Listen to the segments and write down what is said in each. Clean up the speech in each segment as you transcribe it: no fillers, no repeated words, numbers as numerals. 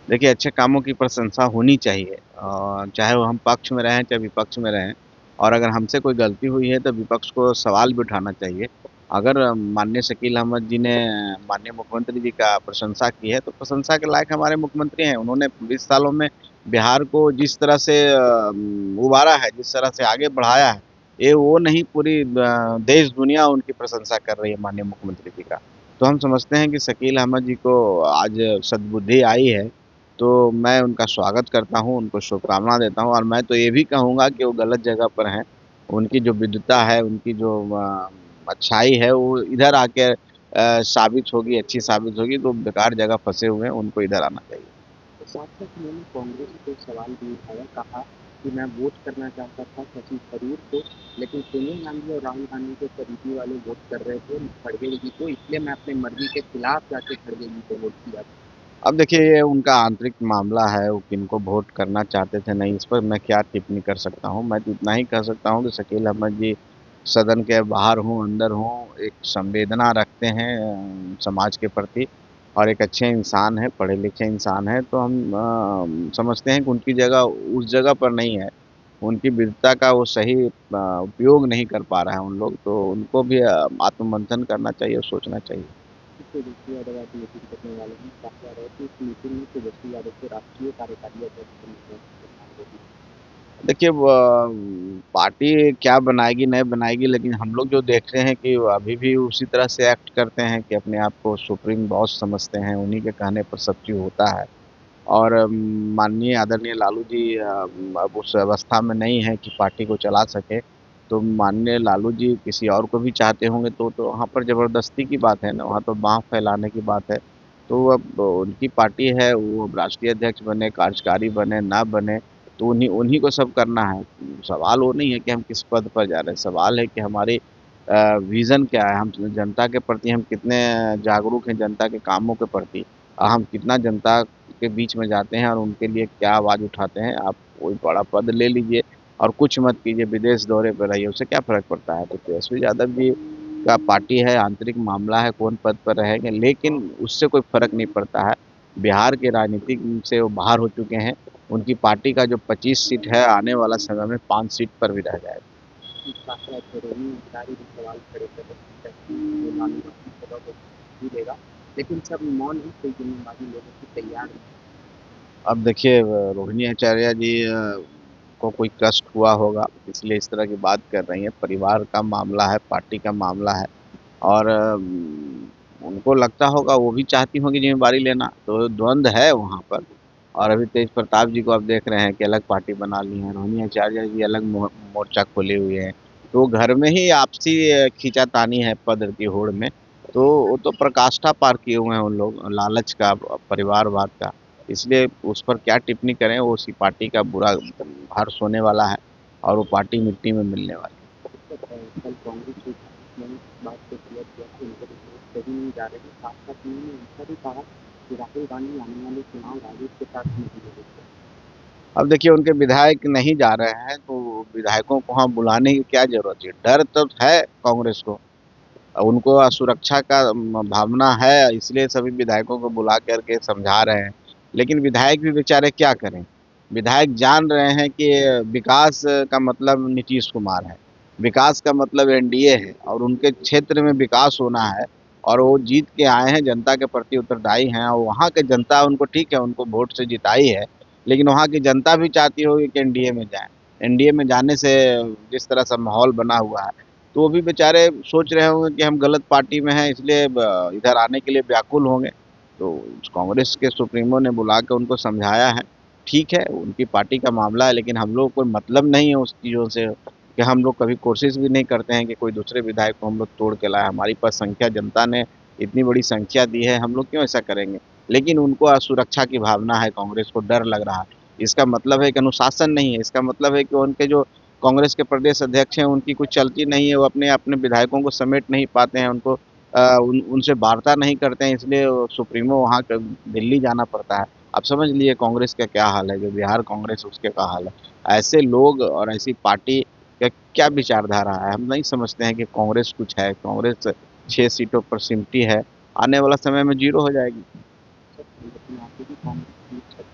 देखिए, अच्छे कामों की प्रशंसा होनी चाहिए चाहे वो हम पक्ष में रहें, चाहे विपक्ष में रहें और अगर हमसे कोई गलती हुई है, तो विपक्ष को सवाल भी उठाना चाहिए। अगर माननीय शकील अहमद जी ने माननीय मुख्यमंत्री जी का प्रशंसा की है, तो प्रशंसा के लायक हमारे मुख्यमंत्री हैं। उन्होंने 20 सालों में बिहार को जिस तरह से उबारा है, जिस तरह से आगे बढ़ाया है, ये वो नहीं पूरी देश दुनिया उनकी प्रशंसा कर रही है माननीय मुख्यमंत्री जी का। तो हम समझते हैं कि शकील अहमद जी को आज सद्बुद्धि आई है, तो मैं उनका स्वागत करता हूँ, उनको शुभकामना देता हूँ और मैं तो ये भी कहूँगा कि वो गलत जगह पर हैं। उनकी जो विद्वता है, उनकी जो अच्छाई है, वो इधर आके साबित होगी, अच्छी साबित होगी, तो बेकार जगह फँसे हुए हैं, उनको इधर आना चाहिए। तो साथ-साथ उन्होंने कांग्रेस पे सवाल भी उठाया, कहा कि मैं वोट करना चाहता था शशि थरूर को, लेकिन सोनिया गांधी और राहुल गांधी के करीबी वाले वोट कर रहे थे खड़गे जी को, इसलिए मैं अपनी मर्जी के खिलाफ जाके खड़गे जी को वोट किया। अब देखिए ये उनका आंतरिक मामला है, वो किनको वोट करना चाहते थे नहीं, इस पर मैं क्या टिप्पणी कर सकता हूँ। मैं तो इतना ही कह सकता हूँ कि शकील अहमद जी सदन के बाहर हों, अंदर हों, एक संवेदना रखते हैं समाज के प्रति और एक अच्छे इंसान हैं, पढ़े-लिखे इंसान हैं। तो हम समझते हैं कि उनकी जगह उस जगह पर नहीं है। उनकी विद्वता का वो सही उपयोग नहीं कर पा रहे हैं उन लोग, तो उनको भी आत्ममंथन करना चाहिए और सोचना चाहिए। तेजस्वी यादव आज मीटिंग करने वाले हैं, कहा जा रहा है कि इस मीटिंग में तेजस्वी यादव को राष्ट्रीय कार्यकारी अध्यक्ष बनने होगी। देखिए पार्टी क्या बनाएगी, नहीं बनाएगी, लेकिन हम लोग जो देख रहे हैं कि वो अभी भी उसी तरह से एक्ट करते हैं कि अपने आप को सुप्रीम बॉस समझते हैं, उन्हीं के कहने पर सब चीज़ होता है। और माननीय आदरणीय लालू जी अब उस अवस्था में नहीं है कि पार्टी को चला सके, तो माननीय लालू जी किसी और को भी चाहते होंगे तो वहाँ पर ज़बरदस्ती की बात है ना, वहाँ तो बाँह फैलाने की बात है। तो अब उनकी पार्टी है, वो अब राष्ट्रीय अध्यक्ष बने, कार्यकारी बने, ना बने, तो उन्हीं उन्हीं को सब करना है। सवाल वो नहीं है कि हम किस पद पर जा रहे हैं, सवाल है कि हमारी विज़न क्या है, हम जनता के प्रति हम कितने जागरूक हैं जनता के कामों के प्रति। हम कितना जनता के बीच में जाते हैं और उनके लिए क्या आवाज़ उठाते हैं। आप कोई बड़ा पद ले लीजिए और कुछ मत कीजिए, विदेश दौरे पे रहिए, उससे क्या फ़र्क पड़ता है? तो तेजस्वी यादव जी का पार्टी है, आंतरिक मामला है, कौन पद पर रहेंगे, लेकिन उससे कोई फ़र्क नहीं पड़ता है। बिहार के राजनीतिक से वो बाहर हो चुके हैं। उनकी पार्टी का जो 25 सीट है, आने वाला समय में 5 सीट पर भी रह जाएगा। साथ-साथ रोहिणी अंसारी भी सवाल खड़े कर रहे हैं कि वो लालू गांधी सभा को ही देगा, लेकिन सब मौन ही कोई जिम्मेदारी लेने की तैयार नहीं। अब देखिए रोहिणी आचार्य जी को कोई कष्ट हुआ होगा, इसलिए इस तरह की बात कर रही हैं। परिवार का मामला है, पार्टी का मामला है और उनको लगता होगा वो भी चाहती होंगी ज़िम्मेदारी लेना, तो द्वंद है वहाँ पर। और अभी तेज प्रताप जी को आप देख रहे हैं कि अलग पार्टी बना ली है, रोहिणी आचार्य जी अलग मोर्चा खोले हुए हैं। तो घर में ही आपसी खींचातानी है पद की होड़ में, तो वो तो पराकाष्ठा पार किए हुए हैं उन लोग, लालच का, परिवारवाद का। इसलिए उस पर क्या टिप्पणी करें, वो उसी पार्टी का बुरा हर्ष होने वाला है और वो पार्टी मिट्टी में मिलने वाली है। कल कांग्रेस विधायक ने इस बात को क्लियर किया कि उनके विरोध कहीं नहीं जा रहे हैं। साथ-साथ उन्होंने ऐसा भी कहा कि राहुल गांधी आने वाले चुनाव राजद के साथ नहीं लड़ेंगे। अब देखिए उनके विधायक नहीं जा रहे हैं, तो विधायकों को वहाँ बुलाने की क्या ज़रूरत है? डर तो है कांग्रेस को। उनको सुरक्षा का भावना है, इसलिए सभी विधायकों को बुला कर के समझा रहे हैं। लेकिन विधायक भी बेचारे क्या करें? विधायक जान रहे हैं कि विकास का मतलब नीतीश कुमार है, विकास का मतलब एनडीए है और उनके क्षेत्र में विकास होना है और वो जीत के आए हैं, जनता के प्रति उत्तरदायी हैं और वहाँ की जनता उनको ठीक है, उनको वोट से जिताई है, लेकिन वहाँ की जनता भी चाहती होगी कि एनडीए में जाएँ। एनडीए में जाने से जिस तरह से माहौल बना हुआ है, तो वो भी बेचारे सोच रहे होंगे कि हम गलत पार्टी में हैं, इसलिए इधर आने के लिए व्याकुल होंगे। तो कांग्रेस के सुप्रीमो ने बुला के उनको समझाया है। ठीक है, उनकी पार्टी का मामला है, लेकिन हम लोग को कोई मतलब नहीं है उस चीज़ों से, कि हम लोग कभी कोशिश भी नहीं करते हैं कि कोई दूसरे विधायक को हम लोग तोड़ के लाएँ। हमारी पास संख्या, जनता ने इतनी बड़ी संख्या दी है, हम लोग क्यों ऐसा करेंगे? लेकिन उनको असुरक्षा की भावना है, कांग्रेस को डर लग रहा है। इसका मतलब है कि अनुशासन नहीं है, इसका मतलब है कि उनके जो कांग्रेस के प्रदेश अध्यक्ष हैं, उनकी कुछ चलती नहीं है, वो अपने विधायकों को समेट नहीं पाते हैं, उनको उनसे वार्ता नहीं करते हैं, इसलिए वो सुप्रीमो वहाँ क दिल्ली जाना पड़ता है। आप समझ लीजिए कांग्रेस का क्या हाल है, जो बिहार कांग्रेस उसके क्या हाल है। ऐसे लोग और ऐसी पार्टी का क्या विचारधारा है, हम नहीं समझते हैं कि कांग्रेस कुछ है, कांग्रेस 6 सीटों पर सिमटी है, आने वाला समय में ज़ीरो हो जाएगी। लेकिन आगे भी कांग्रेस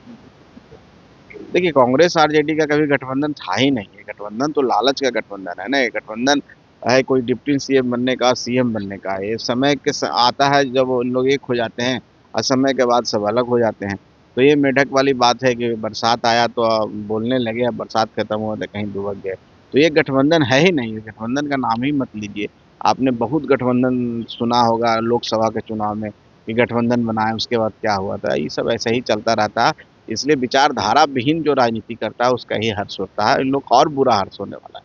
देखिए, कांग्रेस आरजेडी का कभी गठबंधन था ही नहीं है। गठबंधन तो लालच का गठबंधन है ना। ये गठबंधन है कोई डिप्टी सीएम बनने का, सीएम बनने का। ये समय आता है जब उन लोग एक हो जाते हैं, और समय के बाद सब अलग हो जाते हैं। तो ये मेढक वाली बात है कि बरसात आया तो बोलने लगे, अब बरसात खत्म हुआ तो कहीं दुबक गए। तो ये गठबंधन है ही नहीं। गठबंधन का नाम ही मत लीजिए। आपने बहुत गठबंधन सुना होगा लोकसभा के चुनाव में कि गठबंधन बनाए, उसके बाद क्या हुआ था। ये सब ऐसे ही चलता रहता है। इसलिए विचारधारा विहीन जो राजनीति करता है उसका ही हर्ष होता है। इन लोग का और बुरा हर्ष होने वाला है।